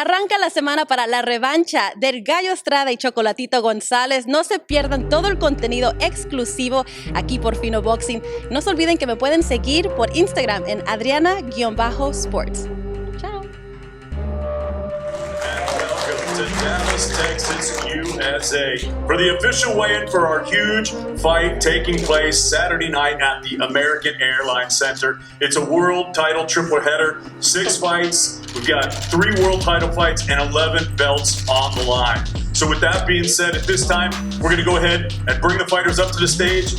Arranca la semana para la revancha del Gallo Estrada y Chocolatito González. No se pierdan todo el contenido exclusivo aquí por Fino Boxing. No se olviden que me pueden seguir por Instagram en Adriana_Sports. Chao. To Dallas, Texas, USA for the official weigh-in for our huge fight taking place Saturday night at the American Airlines Center. It's a world title triple header, 6 fights. We've got 3 world title fights and 11 belts on the line. So with that being said, at this time, we're going to go ahead and bring the fighters up to the stage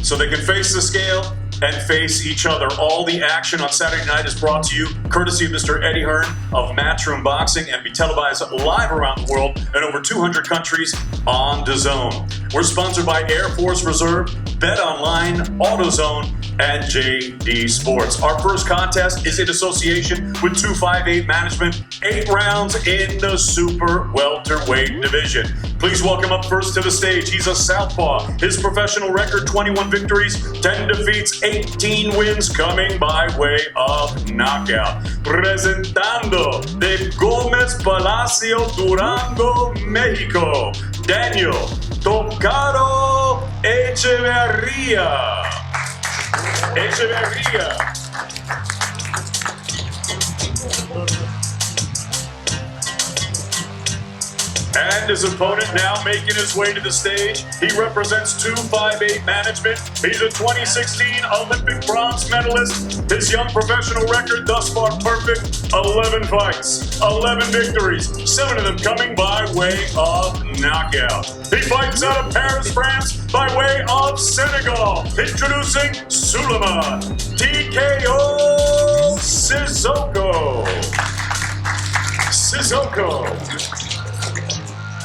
so they can face the scale and face each other. All the action on Saturday night is brought to you courtesy of Mr. Eddie Hearn of Matchroom Boxing and be televised live around the world in over 200 countries on DAZN. We're sponsored by Air Force Reserve, Bet Online, AutoZone, and JD Sports. Our first contest is in association with 258 Management, 8 rounds in the super welterweight division. Please welcome up first to the stage. He's a southpaw. His professional record, 21 victories, 10 defeats, 18 wins coming by way of knockout. Presentando de Gómez Palacio, Durango, Mexico, Daniel Tocado Echeverria. And his opponent now making his way to the stage. He represents 258 Management. He's a 2016 Olympic bronze medalist. His young professional record thus far perfect. 11 fights, 11 victories, 7 of them coming by way of knockout. He fights out of Paris, France by way of Senegal. Introducing Suleiman TKO Sissoko.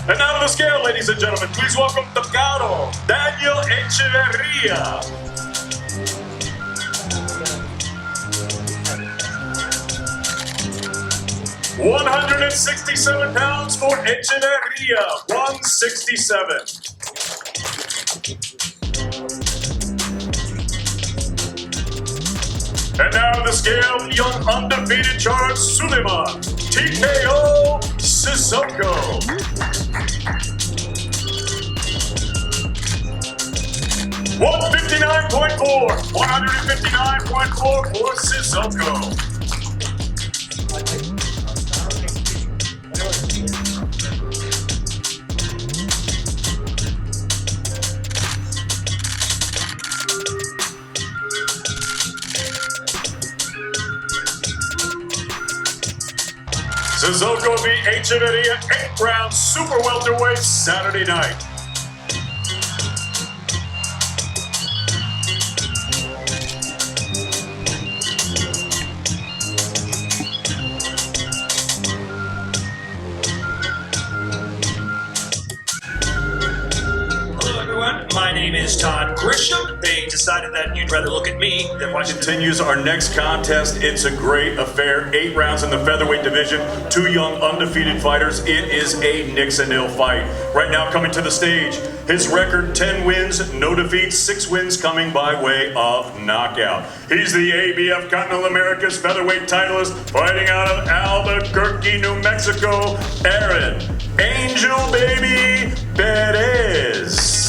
And now to the scale, ladies and gentlemen. Please welcome Tocado Daniel Echeverria. £167 for Echeverria. 167. And now to the scale, the young undefeated charge Suleiman TKO Sissoko. 159.4 for Sissoko. Sissoko beat Echeverria 8 rounds super welterweight Saturday night. My name is Todd Grisham. They decided that you'd rather look at me than watch. Continues our next contest. It's a great affair. 8 rounds in the featherweight division. 2 young undefeated fighters. It is a Nixon-ill fight. Right now coming to the stage, his record 10 wins, no defeats, 6 wins coming by way of knockout. He's the ABF Continental America's featherweight titleist, fighting out of Albuquerque, New Mexico, Aaron Angel Baby Perez.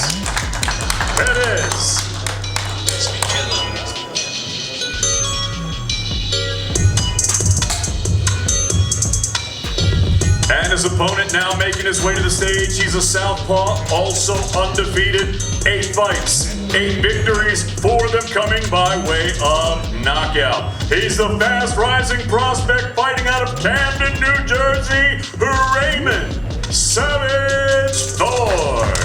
And his opponent now making his way to the stage. He's a southpaw, also undefeated. 8 fights, 8 victories, 4 of them coming by way of knockout. He's the fast-rising prospect fighting out of Camden, New Jersey, Raymond Savage Ford.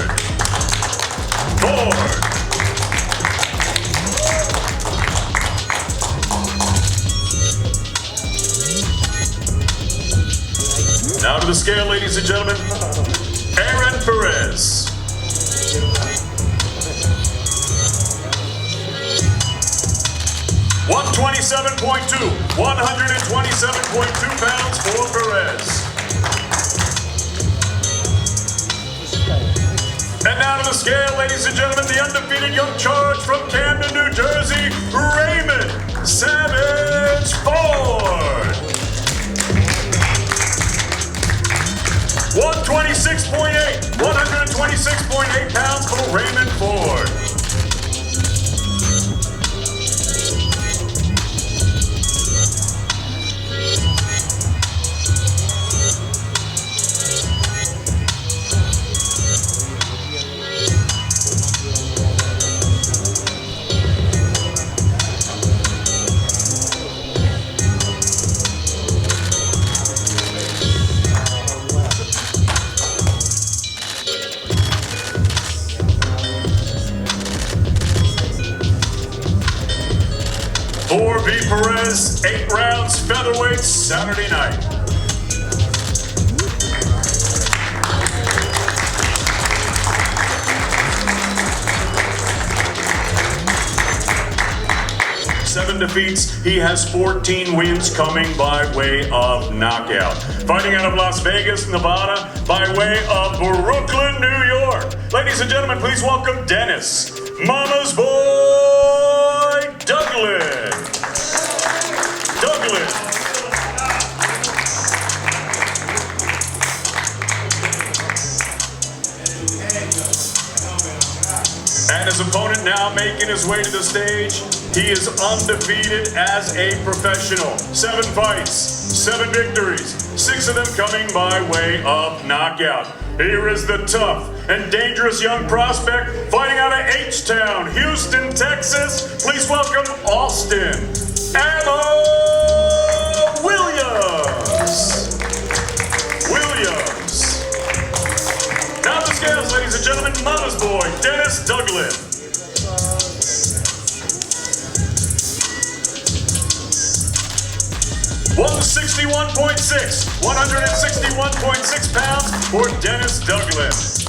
Now to the scale, ladies and gentlemen, Aaron Perez. $127.2 pounds for Perez. And now to the scale, ladies and gentlemen, the undefeated young charge from Camden, New Jersey, Raymond Savage Ford. 126.8 pounds for Raymond Ford. For V. Perez, 8 rounds featherweight Saturday night. Seven defeats, he has 14 wins coming by way of knockout. Fighting out of Las Vegas, Nevada, by way of Brooklyn, New York. Ladies and gentlemen, please welcome Dennis, Mama's boy, Douglas. And his opponent now making his way to the stage. He is undefeated as a professional. 7 fights, 7 victories, 6 of them coming by way of knockout. Here is the tough and dangerous young prospect fighting out of H-Town, Houston, Texas. Please welcome Austin Ammo Williams. Now the scales, ladies and gentlemen, Mama's boy, Dennis Douglas. $161.6 pounds for Dennis Douglas.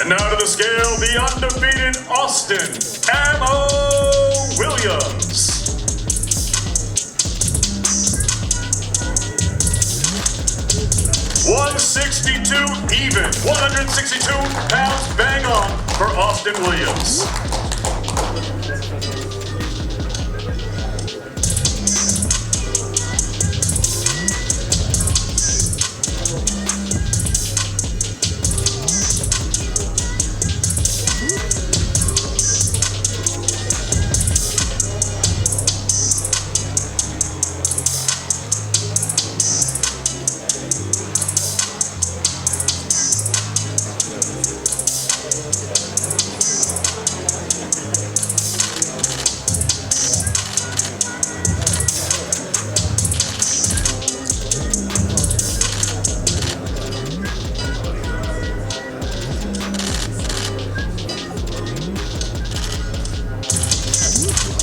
And now to the scale, the undefeated Austin Ammo Williams. $162 even, 162 pounds bang on for Austin Williams.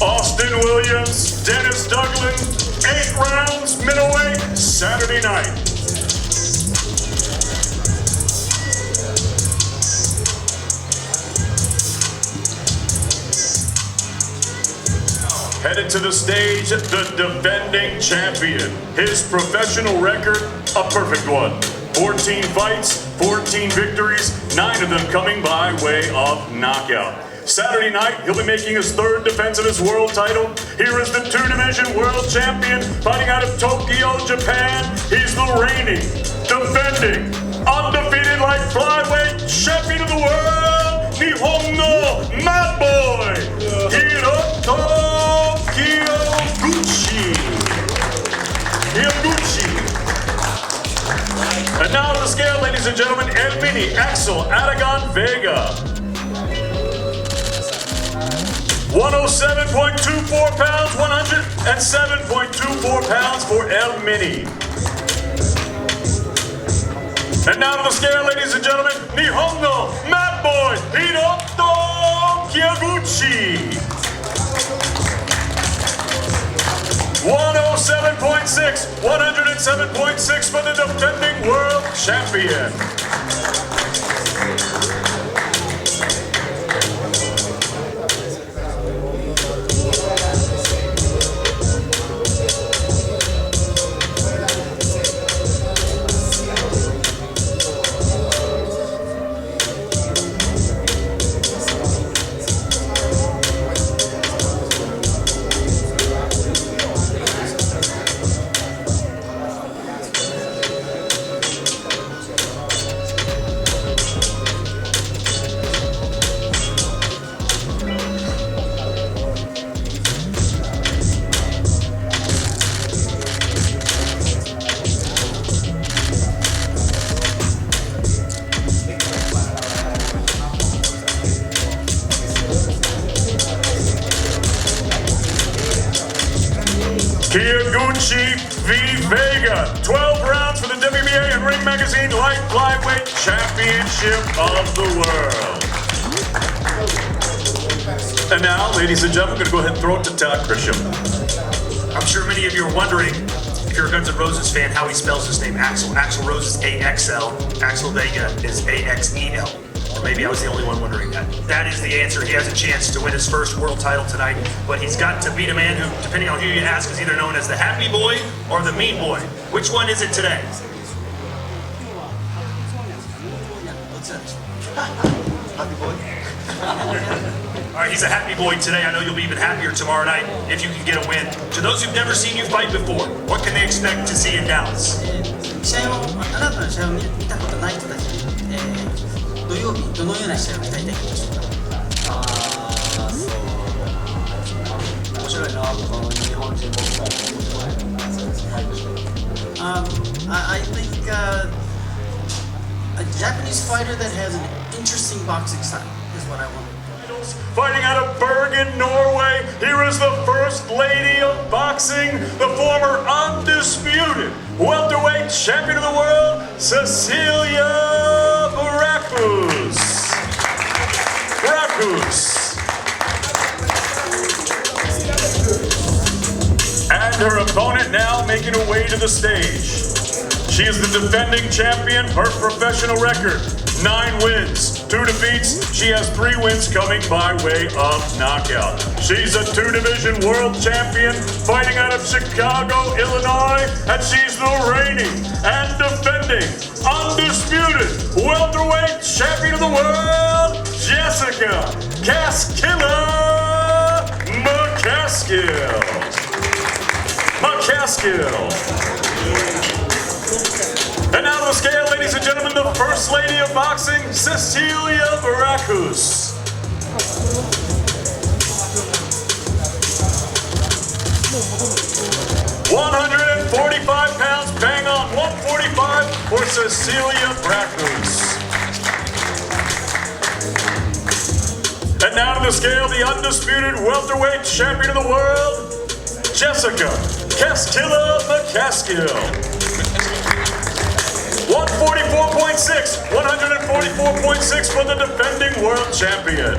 Austin Williams, Dennis Douglas, 8 rounds middleweight Saturday night. Headed to the stage, the defending champion. His professional record, a perfect one. 14 fights, 14 victories, 9 of them coming by way of knockout. Saturday night, he'll be making his 3rd defense of his world title. Here is the 2-division world champion, fighting out of Tokyo, Japan. He's the reigning, defending, undefeated light flyweight champion of the world, Nihon no Mad Boy, Hiroto Kyoguchi. And now to the scale, ladies and gentlemen, El Mini Axel Aragon Vega. 107.24 pounds, 107.24 pounds for El Mini. And now to the scale, ladies and gentlemen, Nihongo Mad Boy Hiroto Kyoguchi. 107.6, 107.6 for the defending world champion. Kyoguchi V. Vega, 12 rounds for the WBA and Ring Magazine Light Flyweight Championship of the World. And now, ladies and gentlemen, I'm going to go ahead and throw it to Todd Grisham. I'm sure many of you are wondering, if you're a Guns N' Roses fan, how he spells his name. Axl Rose is A-X-L. Axel Vega is A-X-E-L. Or maybe I was the only one wondering that. That is the answer. He has a chance to win his first world title tonight, but he's got to beat a man who, depending on who you ask, is either known as the Happy Boy or the Mean Boy. Which one is it today? Happy boy. All right, he's a happy boy today. I know you'll be even happier tomorrow night if you can get a win. To those who've never seen you fight before, what can they expect to see in Dallas? 試合をあなたの試合を見たことない人たちに、土曜日どのような試合を期待できるでしょうか。面白いな、日本人ボクサー。I think a Japanese fighter that has an interesting boxing style is what I want. Fighting out of Bergen, Norway, here is the First Lady of Boxing, the former undisputed welterweight champion of the world, Cecilia Baracus. And her opponent now making her way to the stage. She is the defending champion, her professional record, 9 wins, 2 defeats. She has 3 wins coming by way of knockout. She's a 2-division world champion fighting out of Chicago, Illinois, and she's the reigning and defending undisputed welterweight champion of the world, Jessica Caskilla McCaskill. And now to the scale, ladies and gentlemen, the First Lady of Boxing, Cecilia Baracus. £145, bang on, 145 for Cecilia Baracus. And now to the scale, the undisputed welterweight champion of the world, Jessica Caskilla McCaskill. 144.6 for the defending world champion.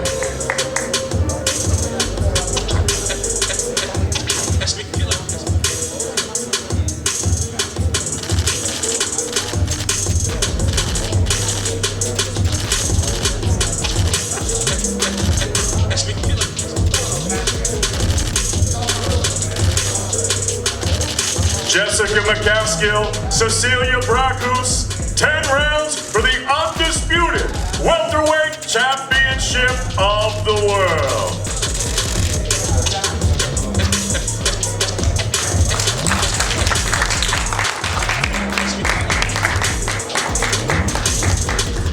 Jessica McCaskill, Cecilia Baracus, 10 rounds for the undisputed welterweight championship of the world.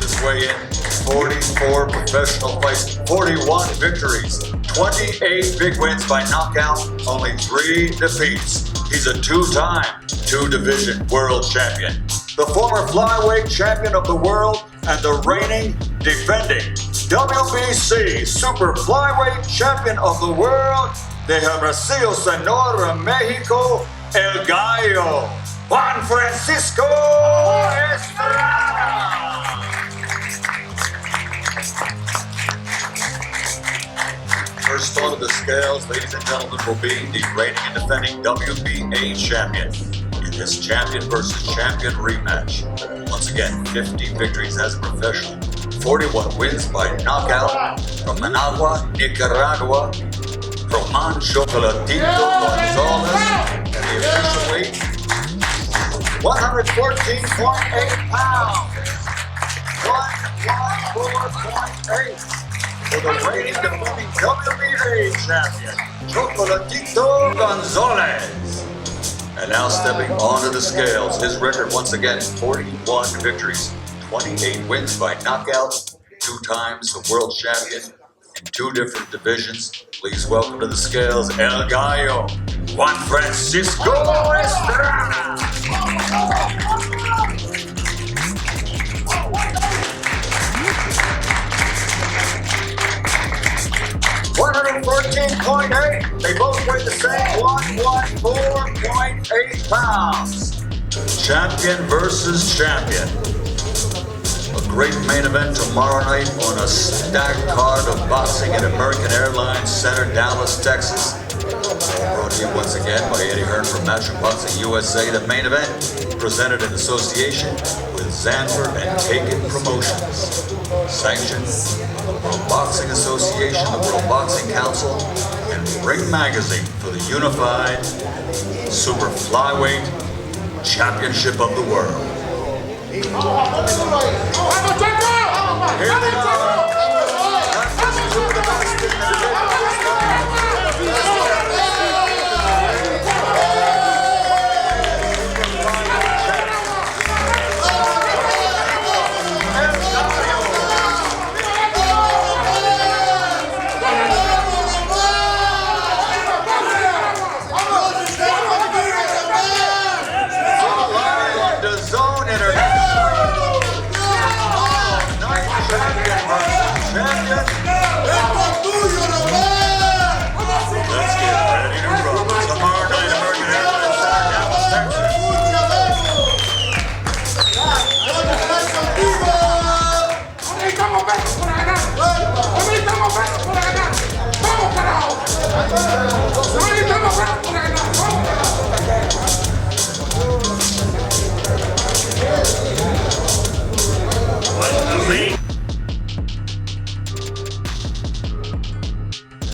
This weigh-in, 44 professional fights, 41 victories, 28 big wins by knockout, only 3 defeats. He's a 2-time, 2-division world champion, the former flyweight champion of the world, and the reigning, defending WBC super flyweight champion of the world, de Hermosillo, Sonora, Mexico, El Gallo, Juan Francisco Estrada. First on the scales, ladies and gentlemen, will be the reigning and defending WBA champion in this champion versus champion rematch. Once again, 50 victories as a professional, 41 wins by knockout from Managua, Nicaragua, Roman Chocolatito Gonzalez, and the official weight, 114.8 pounds, 114.8. For the reigning defending WBA champion, Chocolatito Gonzalez. And now stepping onto the scales, his record once again, 41 victories, 28 wins by knockout, 2 times a world champion in 2 different divisions. Please welcome to the scales, El Gallo, Juan Francisco Estrada. 114.8 114.8. They both weigh the same 114.8 pounds. Champion versus champion. A great main event tomorrow night on a stacked card of boxing at American Airlines Center, Dallas, Texas. Brought to you once again by Eddie Hearn from Matchroom Boxing USA. The main event presented in association with Zanford and Taken Promotions. Sanctioned the World Boxing Association, the World Boxing Council, and Ring Magazine for the unified Super Flyweight Championship of the World. Here they are.